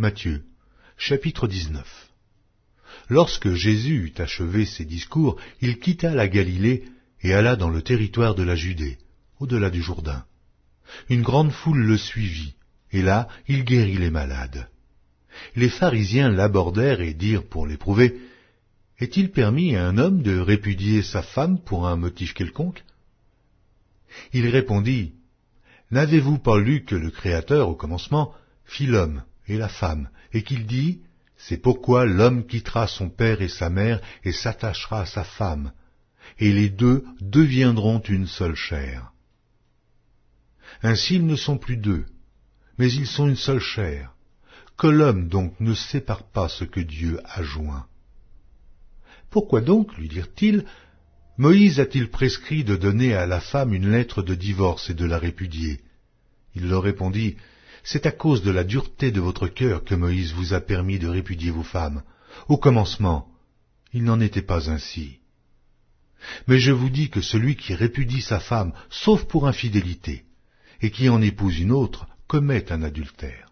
Matthieu, chapitre 19. Lorsque Jésus eut achevé ses discours, il quitta la Galilée et alla dans le territoire de la Judée, au-delà du Jourdain. Une grande foule le suivit, et là, il guérit les malades. Les pharisiens l'abordèrent et dirent pour l'éprouver, « Est-il permis à un homme de répudier sa femme pour un motif quelconque ?» Il répondit, « N'avez-vous pas lu que le Créateur, au commencement, fit l'homme et la femme, et qu'il dit, « C'est pourquoi l'homme quittera son père et sa mère et s'attachera à sa femme, et les deux deviendront une seule chair. Ainsi ils ne sont plus deux, mais ils sont une seule chair. Que l'homme donc ne sépare pas ce que Dieu a joint. Pourquoi donc, lui dirent-ils, Moïse a-t-il prescrit de donner à la femme une lettre de divorce et de la répudier? Il leur répondit, c'est à cause de la dureté de votre cœur que Moïse vous a permis de répudier vos femmes. Au commencement, il n'en était pas ainsi. Mais je vous dis que celui qui répudie sa femme, sauf pour infidélité, et qui en épouse une autre, commet un adultère.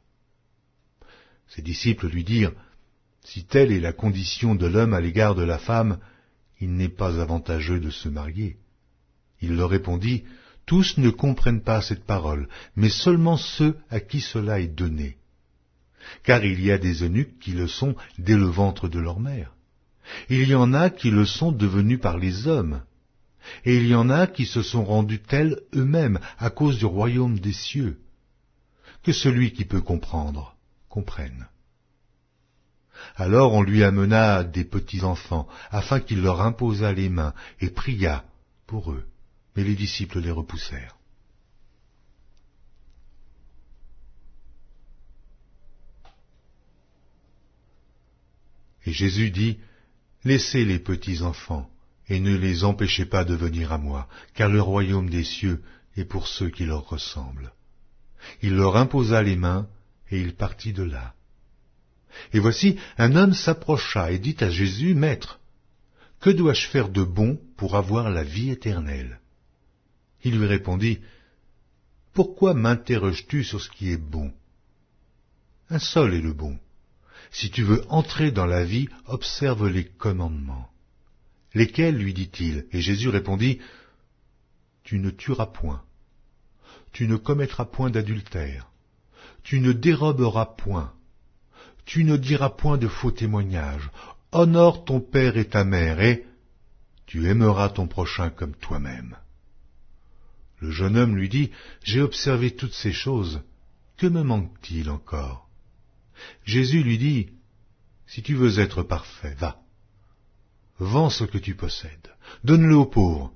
Ses disciples lui dirent, si telle est la condition de l'homme à l'égard de la femme, il n'est pas avantageux de se marier. Il leur répondit, tous ne comprennent pas cette parole, mais seulement ceux à qui cela est donné. Car il y a des eunuques qui le sont dès le ventre de leur mère. Il y en a qui le sont devenus par les hommes. Et il y en a qui se sont rendus tels eux-mêmes à cause du royaume des cieux. Que celui qui peut comprendre, comprenne. Alors on lui amena des petits-enfants, afin qu'il leur imposât les mains, et pria pour eux. Mais les disciples les repoussèrent. Et Jésus dit, laissez les petits-enfants, et ne les empêchez pas de venir à moi, car le royaume des cieux est pour ceux qui leur ressemblent. Il leur imposa les mains, et il partit de là. Et voici, un homme s'approcha et dit à Jésus, Maître, que dois-je faire de bon pour avoir la vie éternelle? Il lui répondit, pourquoi m'interroges-tu sur ce qui est bon? Un seul est le bon. Si tu veux entrer dans la vie, observe les commandements. Lesquels, lui dit-il? Et Jésus répondit, tu ne tueras point, tu ne commettras point d'adultère, tu ne déroberas point, tu ne diras point de faux témoignages, honore ton père et ta mère, et tu aimeras ton prochain comme toi-même. Le jeune homme lui dit, j'ai observé toutes ces choses, que me manque-t-il encore? Jésus lui dit, si tu veux être parfait, va. Vends ce que tu possèdes, donne-le aux pauvres,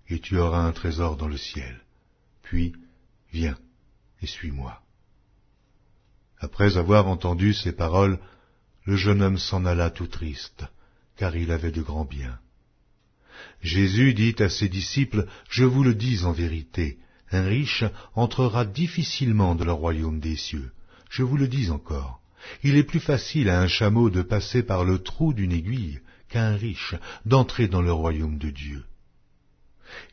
et tu auras un trésor dans le ciel. Puis, viens et suis-moi. Après avoir entendu ces paroles, le jeune homme s'en alla tout triste, car il avait de grands biens. Jésus dit à ses disciples, je vous le dis en vérité, un riche entrera difficilement dans le royaume des cieux. Je vous le dis encore, il est plus facile à un chameau de passer par le trou d'une aiguille qu'à un riche d'entrer dans le royaume de Dieu.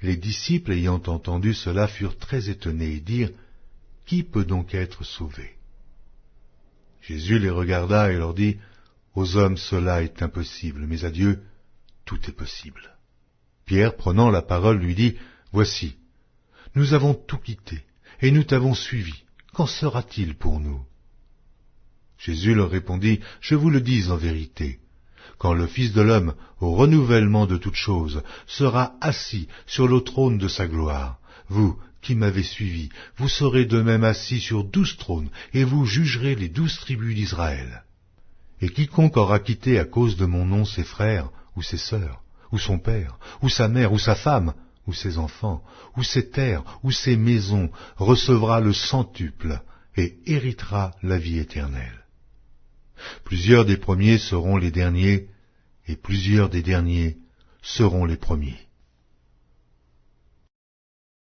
Les disciples ayant entendu cela furent très étonnés et dirent, qui peut donc être sauvé? Jésus les regarda et leur dit, aux hommes cela est impossible, mais à Dieu tout est possible. Pierre, prenant la parole, lui dit, voici, nous avons tout quitté, et nous t'avons suivi. Qu'en sera-t-il pour nous? Jésus leur répondit, je vous le dis en vérité, quand le Fils de l'homme, au renouvellement de toutes choses, sera assis sur le trône de sa gloire, vous, qui m'avez suivi, vous serez de même assis sur 12 trônes, et vous jugerez les 12 tribus d'Israël. Et quiconque aura quitté à cause de mon nom ses frères, ou ses sœurs, ou son père, ou sa mère, ou sa femme, ou ses enfants, ou ses terres, ou ses maisons, recevra le centuple, et héritera la vie éternelle. Plusieurs des premiers seront les derniers, et plusieurs des derniers seront les premiers.